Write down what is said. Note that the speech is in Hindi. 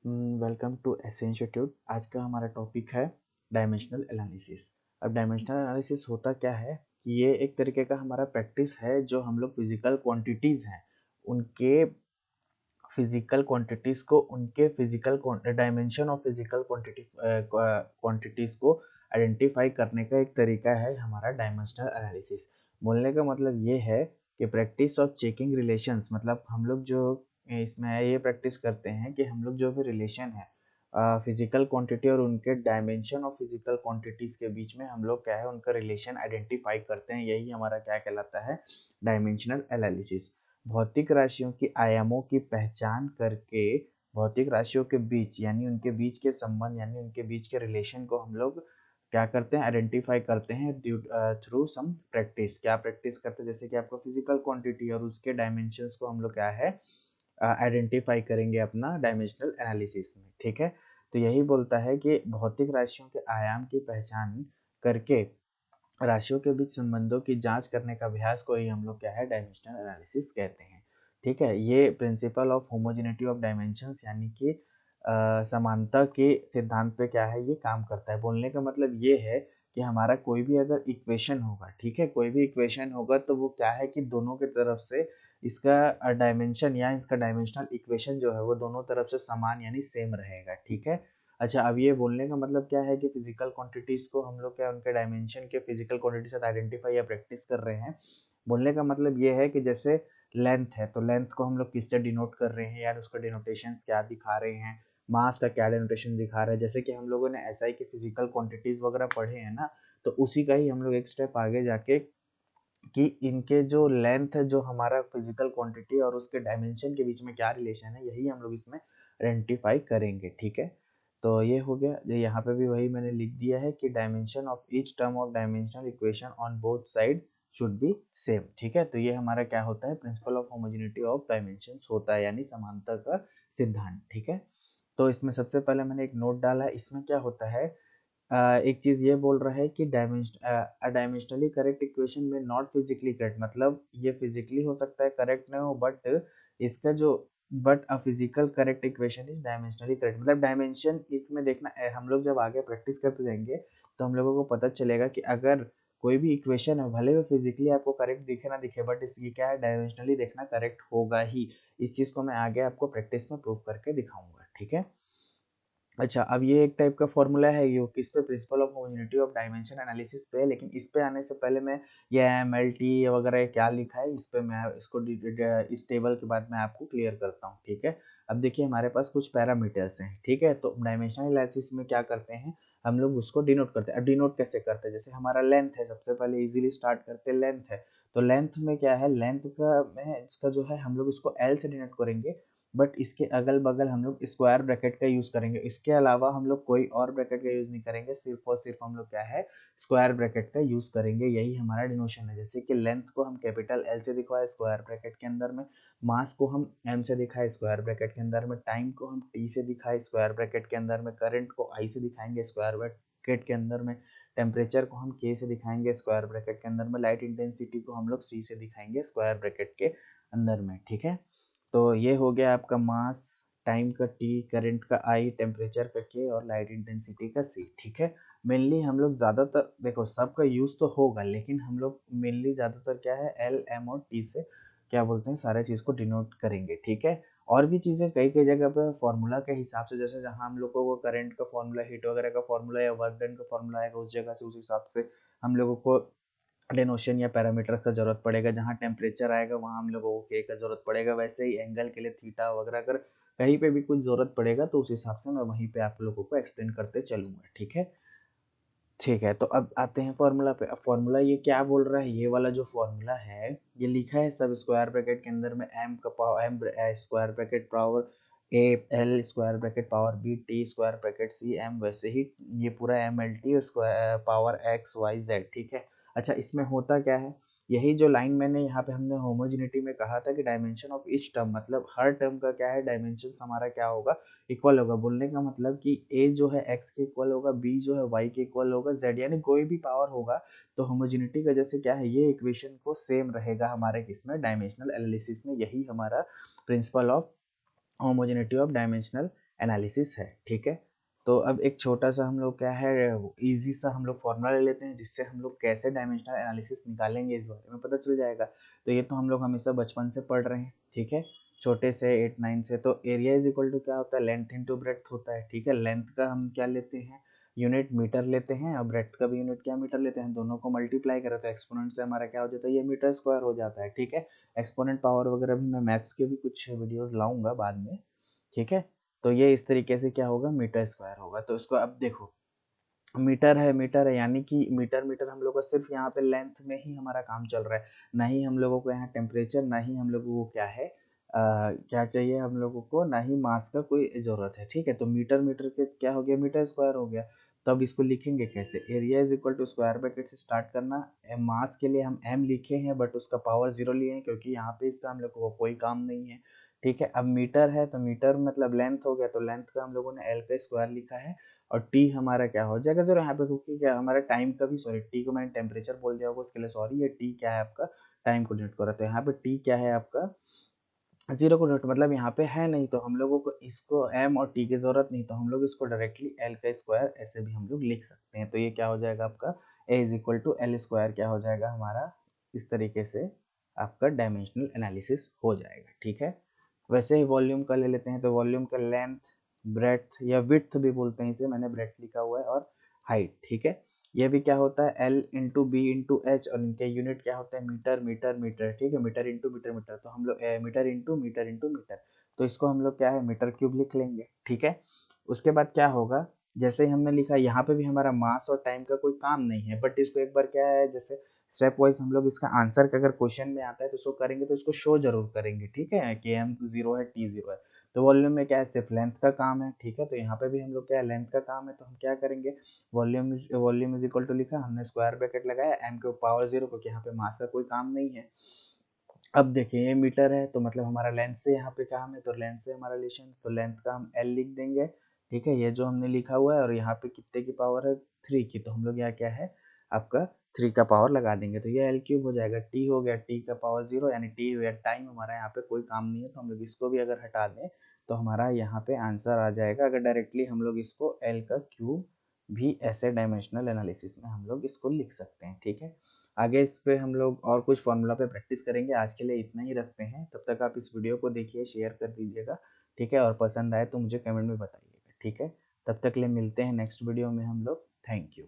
Welcome to S institute. आज का हमारा टॉपिक है डायमेंशनल एनालिसिस। अब डायमेंशनल एनालिसिस होता क्या है कि ये एक तरीके का हमारा प्रैक्टिस है जो हम लोग फिजिकल क्वांटिटीज़ हैं उनके फिजिकल क्वांटिटीज़ को उनके physical dimension of physical quantities को आइडेंटिफाई करने का एक तरीका है हमारा डायमेंशनल एनालिसिस। बोलने का मतलब ये है कि प्रैक्टिस ऑफ चेकिंग रिलेशंस, मतलब हम लोग जो इसमें ये प्रैक्टिस करते हैं कि हम लोग जो भी रिलेशन है फिजिकल क्वांटिटी और उनके डायमेंशन ऑफ फिजिकल क्वांटिटीज के बीच में हम लोग क्या है उनका रिलेशन आइडेंटिफाई करते हैं। यही हमारा क्या कहलाता है, डायमेंशनल एनालिसिस। भौतिक राशियों की आयामों की पहचान करके भौतिक राशियों के बीच यानी उनके बीच के संबंध यानी उनके बीच के रिलेशन को हम लोग क्या करते हैं, आइडेंटिफाई करते हैं थ्रू सम प्रैक्टिस। क्या प्रैक्टिस करते हैं, जैसे कि आपको फिजिकल क्वांटिटी और उसके डायमेंशंस को हम लोग क्या है आइडेंटिफाई करेंगे अपना डायमेंशनल एनालिसिस में। ठीक है, तो यही बोलता है कि भौतिक राशियों के आयाम की पहचान करके राशियों के बीच संबंधों की जांच करने का अभ्यास को ही हम लोग क्या है, डायमेंशनल एनालिसिस कहते हैं। ठीक है, ये principle of homogeneity of dimensions यानी कि समानता के सिद्धांत पे क्या है, ये काम करता है। बोलने का मतलब ये है कि हमारा कोई भी अगर इक्वेशन होगा, ठीक है, कोई भी इक्वेशन होगा तो वो क्या है कि दोनों की तरफ से इसका डायमेंशन या इसका डायमेंशनल इक्वेशन जो है वो दोनों तरफ से समान यानी सेम रहेगा। ठीक है, अच्छा, अब ये बोलने का मतलब क्या है कि फिजिकल क्वांटिटीज को हम लोग क्या उनके डायमेंशन के फिजिकल क्वांटिटी से आइडेंटिफाई या प्रैक्टिस कर रहे हैं। बोलने का मतलब ये है कि जैसे लेंथ है तो लेंथ को हम लोग किससे डिनोट कर रहे हैं, यार उसका डिनोटेशंस क्या दिखा रहे हैं, मास का क्या डिनोटेशन दिखा रहा है। जैसे कि हम लोगों ने एसआई की फिजिकल क्वांटिटीज वगैरह पढ़े हैं ना, तो उसी का ही हम लोग एक स्टेप आगे जाके कि इनके जो लेंथ है, जो हमारा फिजिकल क्वांटिटी और उसके डायमेंशन के बीच में क्या रिलेशन है, यही हम लोग इसमें आइडेंटिफाई करेंगे। ठीक है, तो ये हो गया। यहाँ पे भी वही मैंने लिख दिया है कि dimension of each term of dimensional equation on both side should be same. ठीक है, तो ये हमारा क्या होता है, principle of homogeneity of dimensions होता है, यानी समानता का सिद्धांत। ठीक है, तो इसमें सबसे पहले मैंने एक नोट डाला है। इसमें क्या होता है, एक चीज ये बोल रहा है कि डायमेंशनली करेक्ट इक्वेशन में नॉट फिजिकली करेक्ट, मतलब ये फिजिकली हो सकता है करेक्ट ना हो, बट इसका जो but a physical correct equation is dimensionally correct. मतलब डायमेंशन इसमें देखना हम लोग जब आगे प्रैक्टिस करते जाएंगे तो हम लोगों को पता चलेगा कि अगर कोई भी इक्वेशन है, भले वो फिजिकली आपको करेक्ट दिखे ना दिखे, बट इसकी क्या है, डायमेंशनली देखना करेक्ट होगा ही। इस चीज को मैं आगे आपको प्रैक्टिस में प्रूव करके दिखाऊंगा। ठीक है, अच्छा, अब ये एक टाइप का फॉर्मूला है, ये किस पे, principle of homogeneity of dimension analysis पे है। लेकिन इस पे आने से पहले मैं ये एम एल टी वगैरह क्या लिखा है, इस पे मैं इसको इस टेबल के बाद मैं आपको क्लियर करता हूँ। ठीक है, अब देखिए हमारे पास कुछ पैरामीटर्स हैं। ठीक है, तो डायमेंशनल एनालिसिस में क्या करते हैं, हम लोग उसको डिनोट करते हैं। अब डिनोट कैसे करते हैं, जैसे हमारा लेंथ है, सबसे पहले इजीली स्टार्ट करते हैं, लेंथ है तो लेंथ में क्या है, लेंथ का में इसका जो है हम लोग इसको एल से डिनोट करेंगे, बट इसके अगल बगल हम लोग स्क्वायर ब्रैकेट का यूज करेंगे। इसके अलावा हम लोग कोई और ब्रैकेट का यूज नहीं करेंगे, सिर्फ और सिर्फ हम लोग क्या है, स्क्वायर ब्रैकेट का यूज करेंगे। यही हमारा डिनोशन है। जैसे कि लेंथ को हम कैपिटल एल से दिखाए स्क्वायर ब्रैकेट के अंदर में, मास को हम एम से दिखाए स्क्वायर ब्रैकेट के अंदर में, टाइम को हम टी से दिखाए स्क्वायर ब्रैकेट के अंदर में, करंट को आई से दिखाएंगे स्क्वायर ब्रैकेट के अंदर में, टेम्परेचर को हम के से दिखाएंगे स्क्वायर ब्रैकेट के अंदर में, लाइट इंटेंसिटी को हम लोग सी से दिखाएंगे स्क्वायर ब्रैकेट के अंदर में। ठीक है, तो ये हो गया आपका मास, टाइम का टी, करंट का आई, टेम्परेचर का के और लाइट इंटेंसिटी का सी। ठीक है, मेनली हम लोग ज़्यादातर देखो सबका यूज़ तो होगा, लेकिन हम लोग मेनली ज़्यादातर क्या है, एल एम और टी से क्या बोलते हैं, सारे चीज़ को डिनोट करेंगे। ठीक है, और भी चीज़ें कई कई जगह पे फार्मूला के हिसाब से, जैसे जहाँ हम लोगों को करंट का फार्मूला, हीट वगैरह का फार्मूला या वर्क डन का फार्मूला आएगा, उस जगह से उस हिसाब से हम लोगों को डेनोशन या पैरामीटर का जरूरत पड़ेगा। जहाँ टेम्परेचर आएगा वहाँ हम लोगों को के का जरूरत पड़ेगा। वैसे ही एंगल के लिए थीटा वगैरह अगर कहीं पे भी कुछ जरूरत पड़ेगा तो उस हिसाब से मैं वहीं पे आप लोगों को एक्सप्लेन करते चलूंगा। ठीक है, ठीक है, तो अब आते हैं फॉर्मूला पे। अब फॉर्मूला ये क्या बोल रहा है, ये वाला जो फॉर्मूला है ये लिखा है सब स्क्वायर ब्रैकेट के अंदर में, एम का power M square bracket power a, L square bracket power b, T square bracket c M, वैसे ही ये पूरा M L T square power x y z. ठीक है, अच्छा, इसमें होता क्या है, यही जो लाइन मैंने यहाँ पे हमने होमोजेनिटी में कहा था कि डायमेंशन ऑफ ईच टर्म, मतलब हर टर्म का क्या है, डायमेंशन हमारा क्या होगा, इक्वल होगा। बोलने का मतलब कि a जो है x के इक्वल होगा, b जो है y के इक्वल होगा, z यानी कोई भी पावर होगा तो होमोजेनिटी का जैसे क्या है, ये इक्वेशन को सेम रहेगा हमारे किसमें, डायमेंशनल एनालिसिस में। यही हमारा principle of homogeneity of dimensional analysis है, ठीक है। तो अब एक छोटा सा हम लोग क्या है इजी सा हम लोग फॉर्मूला ले लेते हैं, जिससे हम लोग कैसे डायमेंशनल एनालिसिस निकालेंगे इस बारे में पता चल जाएगा। तो ये तो हम लोग हमेशा बचपन से पढ़ रहे हैं, ठीक है, छोटे से 8-9 से। तो एरिया इज इक्वल टू क्या होता है, लेंथ इनटू ब्रेड्थ होता है, ठीक है। लेंथ का हम क्या लेते हैं, यूनिट मीटर लेते हैं, और ब्रेड्थ का भी यूनिट क्या मीटर लेते हैं, दोनों को मल्टीप्लाई करें तो एक्सपोनेंट से हमारा क्या हो जाता है, ये मीटर स्क्वायर हो जाता है, ठीक है। एक्सपोनेंट पावर वगैरह भी मैं मैथ्स के भी कुछ वीडियोस लाऊंगा बाद में, ठीक है। तो ये इस तरीके से क्या होगा, मीटर स्क्वायर होगा। तो इसको अब देखो, मीटर है यानी कि मीटर मीटर हम लोग को सिर्फ यहाँ पे लेंथ में ही हमारा काम चल रहा है, ना ही हम लोगों को यहाँ टेम्परेचर, ना ही हम लोगों को क्या है क्या चाहिए हम लोगों को, ना ही मास का कोई जरूरत है, ठीक है। तो मीटर मीटर के क्या हो गया, मीटर स्क्वायर हो गया। तो अब इसको लिखेंगे कैसे, area is equal to square bracket से स्टार्ट करना। मास के लिए हम m लिखे हैं, बट उसका पावर 0 लिए हैं क्योंकि यहाँ पे इसका हम लोग को कोई काम नहीं है, ठीक है। अब मीटर है तो मीटर मतलब लेंथ हो गया, तो लेंथ का हम लोगों ने l का स्क्वायर लिखा है, और टी हमारा क्या हो जाएगा, जरा यहाँ पे क्योंकि क्या हमारा टाइम का भी, सॉरी टी को मैंने टेम्परेचर बोल दिया होगा उसके लिए सॉरी, ये टी क्या है आपका, टाइम को डिनोट कर रहा है। तो यहाँ पे टी क्या है आपका, जीरो को डॉट मतलब यहाँ पे है नहीं, तो हम लोगों को इसको m और t की जरूरत नहीं, तो हम लोग इसको डायरेक्टली l का स्क्वायर ऐसे भी हम लोग लिख सकते हैं। तो ये क्या हो जाएगा आपका, a is equal to L square क्या हो जाएगा हमारा, इस तरीके से आपका डायमेंशनल एनालिसिस हो जाएगा, ठीक है। वैसे ही वॉल्यूम का ले लेते हैं, तो वॉल्यूम का लेंथ, ब्रेड्थ या विड्थ भी बोलते हैं इसे, मैंने ब्रेड्थ लिखा हुआ है, और हाइट, ठीक है। ये भी क्या होता है, L into B into H, और इनके यूनिट क्या होते हैं, मीटर मीटर मीटर, ठीक है, मीटर इंटू मीटर मीटर। तो हम लोग metre into metre into metre, तो इसको हम लोग क्या है मीटर क्यूब लिख लेंगे, ठीक है। उसके बाद क्या होगा, जैसे ही हमने लिखा, यहाँ पे भी हमारा मास और टाइम का कोई काम नहीं है, बट इसको एक बार क्या है, जैसे स्टेप वाइज हम लोग इसका आंसर का अगर क्वेश्चन में आता है तो इसको करेंगे, तो इसको शो जरूर करेंगे, ठीक है, कि m 0 है, t 0 है। तो वॉल्यूम में क्या है, सिर्फ लेंथ का काम है, ठीक है। तो यहाँ पे भी हम लोग क्या है, लेंथ का काम है, तो हम क्या करेंगे, वॉल्यूम इज इक्वल टू लिखा, हमने स्क्वायर ब्रैकेट लगाया, m के पावर 0, क्योंकि यहाँ पे मास का कोई काम नहीं है। अब देखिए ये मीटर है, तो मतलब हमारा लेंथ से यहाँ पे काम है, तो लेंथ से हमारा रिलेशन, तो लेंथ का हम l लिख देंगे, ठीक है, ये जो हमने लिखा हुआ है। और यहाँ पे कितने की पावर है, 3 की, तो हम लोग यहाँ क्या है आपका 3 का पावर लगा देंगे, तो ये l क्यूब हो जाएगा। t हो गया, t का पावर 0, यानी t हो गया टाइम, हमारा यहाँ पे कोई काम नहीं है, तो हम लोग इसको भी अगर हटा दें तो हमारा यहाँ पे आंसर आ जाएगा। अगर डायरेक्टली हम लोग इसको l का क्यूब भी ऐसे डायमेंशनल एनालिसिस में हम लोग इसको लिख सकते हैं, ठीक है। आगे इस पे हम लोग और कुछ फॉर्मूला पे प्रैक्टिस करेंगे, आज के लिए इतना ही रखते हैं। तब तक आप इस वीडियो को देखिए, शेयर कर दीजिएगा, ठीक है, और पसंद आए तो मुझे कमेंट में बताइएगा, ठीक है। तब तक के लिए मिलते हैं नेक्स्ट वीडियो में हम लोग, थैंक यू।